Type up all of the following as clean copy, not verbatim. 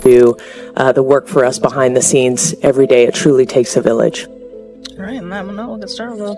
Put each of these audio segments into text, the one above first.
do the work for us behind the scenes every day. It truly takes a village. All right, on that note, we'll get started. We'll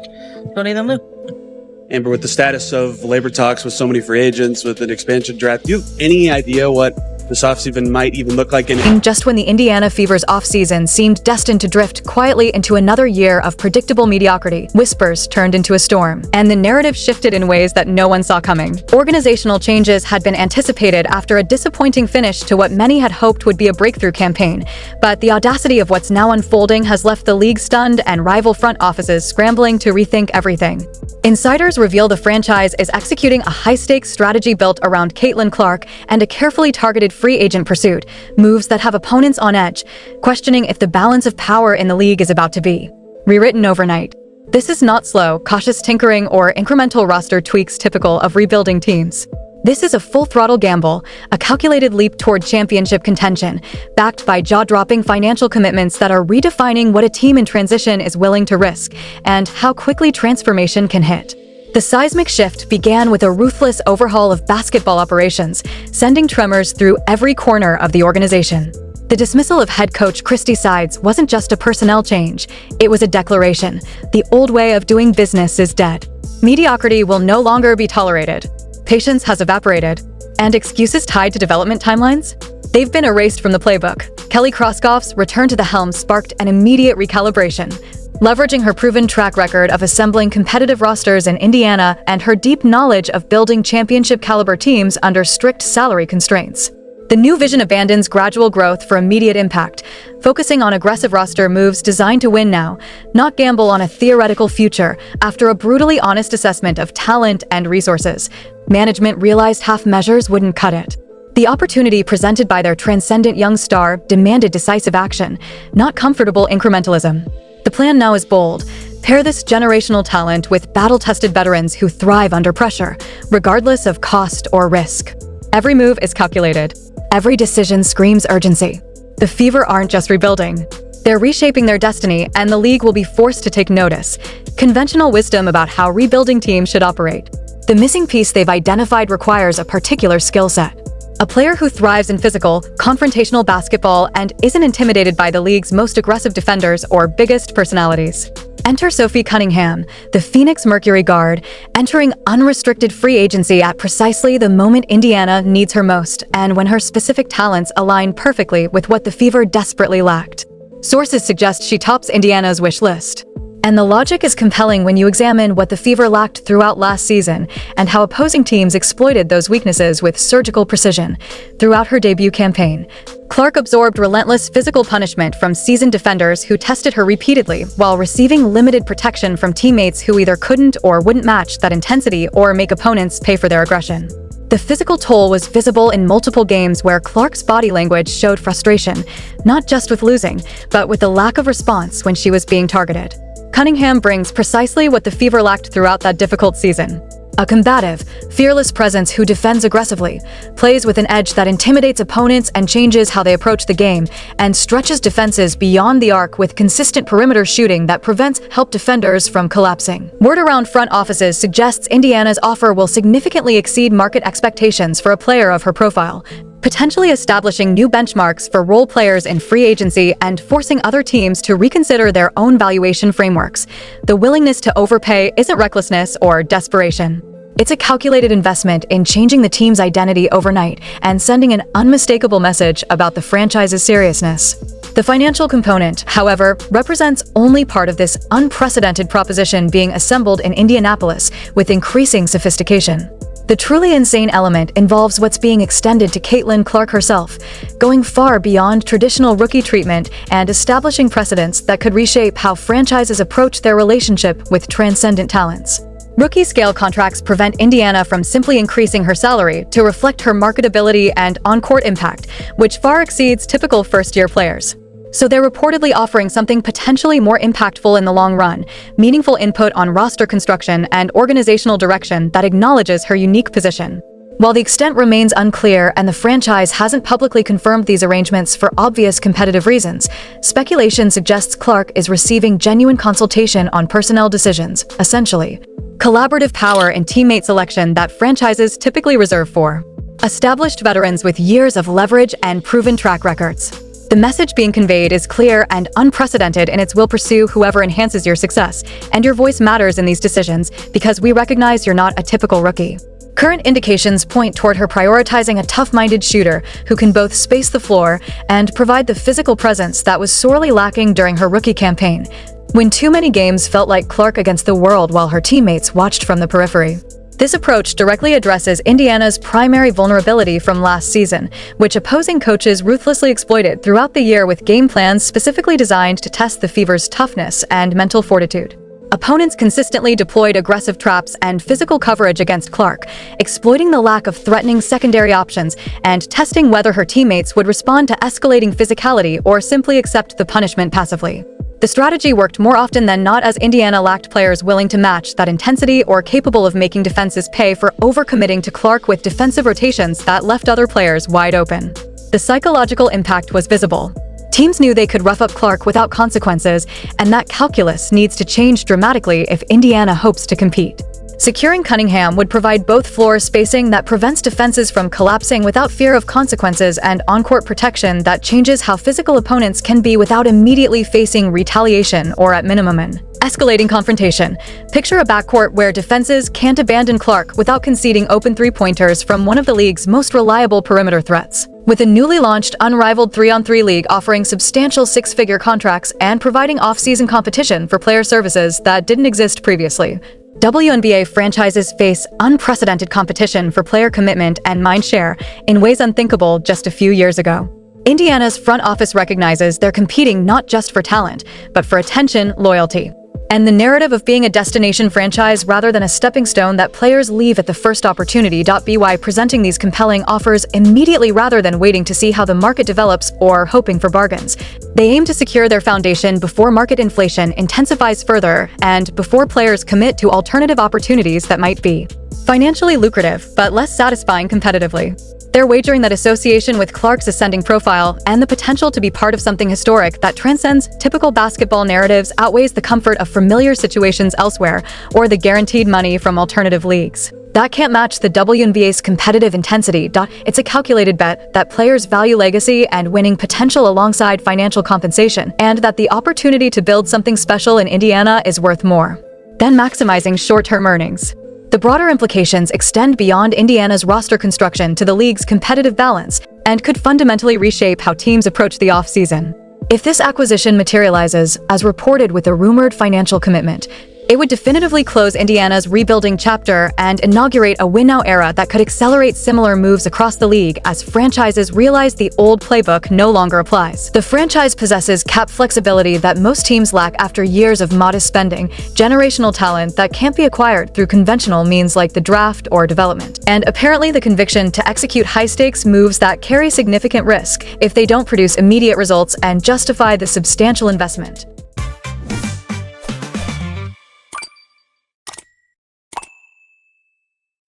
donate them, Lou. Amber, with the status of labor talks with so many free agents, with an expansion draft, do you have any idea what this offseason might even look like? Just when the Indiana Fever's offseason seemed destined to drift quietly into another year of predictable mediocrity, whispers turned into a storm, and the narrative shifted in ways that no one saw coming. Organizational changes had been anticipated after a disappointing finish to what many had hoped would be a breakthrough campaign, but the audacity of what's now unfolding has left the league stunned and rival front offices scrambling to rethink everything. Insiders reveal the franchise is executing a high-stakes strategy built around Caitlin Clark and a carefully targeted free agent pursuit, moves that have opponents on edge, questioning if the balance of power in the league is about to be rewritten overnight. This is not slow, cautious tinkering or incremental roster tweaks typical of rebuilding teams. This is a full-throttle gamble, a calculated leap toward championship contention, backed by jaw-dropping financial commitments that are redefining what a team in transition is willing to risk and how quickly transformation can hit. The seismic shift began with a ruthless overhaul of basketball operations, sending tremors through every corner of the organization. The dismissal of head coach Christy Sides wasn't just a personnel change, it was a declaration. The old way of doing business is dead. Mediocrity will no longer be tolerated. Patience has evaporated. And excuses tied to development timelines? They've been erased from the playbook. Kelly Kroskoff's return to the helm sparked an immediate recalibration. Leveraging her proven track record of assembling competitive rosters in Indiana and her deep knowledge of building championship-caliber teams under strict salary constraints. The new vision abandons gradual growth for immediate impact, focusing on aggressive roster moves designed to win now, not gamble on a theoretical future. After a brutally honest assessment of talent and resources, management realized half measures wouldn't cut it. The opportunity presented by their transcendent young star demanded decisive action, not comfortable incrementalism. The plan now is bold. Pair this generational talent with battle-tested veterans who thrive under pressure, regardless of cost or risk. Every move is calculated. Every decision screams urgency. The Fever aren't just rebuilding. They're reshaping their destiny, and the league will be forced to take notice. Conventional wisdom about how rebuilding teams should operate. The missing piece they've identified requires a particular skill set. A player who thrives in physical, confrontational basketball and isn't intimidated by the league's most aggressive defenders or biggest personalities. Enter Sophie Cunningham, the Phoenix Mercury guard, entering unrestricted free agency at precisely the moment Indiana needs her most, and when her specific talents align perfectly with what the Fever desperately lacked. Sources suggest she tops Indiana's wish list. And the logic is compelling when you examine what the Fever lacked throughout last season and how opposing teams exploited those weaknesses with surgical precision. Throughout her debut campaign, Clark absorbed relentless physical punishment from seasoned defenders who tested her repeatedly while receiving limited protection from teammates who either couldn't or wouldn't match that intensity or make opponents pay for their aggression. The physical toll was visible in multiple games where Clark's body language showed frustration, not just with losing, but with the lack of response when she was being targeted. Cunningham brings precisely what the Fever lacked throughout that difficult season. A combative, fearless presence who defends aggressively, plays with an edge that intimidates opponents and changes how they approach the game, and stretches defenses beyond the arc with consistent perimeter shooting that prevents help defenders from collapsing. Word around front offices suggests Indiana's offer will significantly exceed market expectations for a player of her profile, potentially establishing new benchmarks for role players in free agency and forcing other teams to reconsider their own valuation frameworks. The willingness to overpay isn't recklessness or desperation. It's a calculated investment in changing the team's identity overnight and sending an unmistakable message about the franchise's seriousness. The financial component, however, represents only part of this unprecedented proposition being assembled in Indianapolis with increasing sophistication. The truly insane element involves what's being extended to Caitlin Clark herself, going far beyond traditional rookie treatment and establishing precedents that could reshape how franchises approach their relationship with transcendent talents. Rookie-scale contracts prevent Indiana from simply increasing her salary to reflect her marketability and on-court impact, which far exceeds typical first-year players. So they're reportedly offering something potentially more impactful in the long run, meaningful input on roster construction and organizational direction that acknowledges her unique position. While the extent remains unclear and the franchise hasn't publicly confirmed these arrangements for obvious competitive reasons, speculation suggests Clark is receiving genuine consultation on personnel decisions, essentially collaborative power in teammate selection that franchises typically reserve for Established veterans with years of leverage and proven track records. The message being conveyed is clear and unprecedented in its will pursue whoever enhances your success, and your voice matters in these decisions because we recognize you're not a typical rookie. Current indications point toward her prioritizing a tough-minded shooter who can both space the floor and provide the physical presence that was sorely lacking during her rookie campaign, when too many games felt like Clark against the world while her teammates watched from the periphery. This approach directly addresses Indiana's primary vulnerability from last season, which opposing coaches ruthlessly exploited throughout the year with game plans specifically designed to test the Fever's toughness and mental fortitude. Opponents consistently deployed aggressive traps and physical coverage against Clark, exploiting the lack of threatening secondary options and testing whether her teammates would respond to escalating physicality or simply accept the punishment passively. The strategy worked more often than not as Indiana lacked players willing to match that intensity or capable of making defenses pay for overcommitting to Clark with defensive rotations that left other players wide open. The psychological impact was visible. Teams knew they could rough up Clark without consequences, and that calculus needs to change dramatically if Indiana hopes to compete. Securing Cunningham would provide both floor spacing that prevents defenses from collapsing without fear of consequences and on-court protection that changes how physical opponents can be without immediately facing retaliation or, at minimum, an escalating confrontation. Picture a backcourt where defenses can't abandon Clark without conceding open three-pointers from one of the league's most reliable perimeter threats. With a newly launched unrivaled 3-on-3 league offering substantial six-figure contracts and providing off-season competition for player services that didn't exist previously, WNBA franchises face unprecedented competition for player commitment and mind share in ways unthinkable just a few years ago. Indiana's front office recognizes they're competing not just for talent, but for attention, loyalty, and the narrative of being a destination franchise rather than a stepping stone that players leave at the first opportunity. By presenting these compelling offers immediately rather than waiting to see how the market develops or hoping for bargains. They aim to secure their foundation before market inflation intensifies further and before players commit to alternative opportunities that might be financially lucrative but less satisfying competitively. They're wagering that association with Clark's ascending profile and the potential to be part of something historic that transcends typical basketball narratives outweighs the comfort of familiar situations elsewhere or the guaranteed money from alternative leagues. That can't match the WNBA's competitive intensity. It's a calculated bet that players value legacy and winning potential alongside financial compensation, and that the opportunity to build something special in Indiana is worth more than maximizing short-term earnings. The broader implications extend beyond Indiana's roster construction to the league's competitive balance and could fundamentally reshape how teams approach the offseason. If this acquisition materializes, as reported with a rumored financial commitment, it would definitively close Indiana's rebuilding chapter and inaugurate a win-now era that could accelerate similar moves across the league as franchises realize the old playbook no longer applies. The franchise possesses cap flexibility that most teams lack after years of modest spending, generational talent that can't be acquired through conventional means like the draft or development, and apparently the conviction to execute high-stakes moves that carry significant risk if they don't produce immediate results and justify the substantial investment.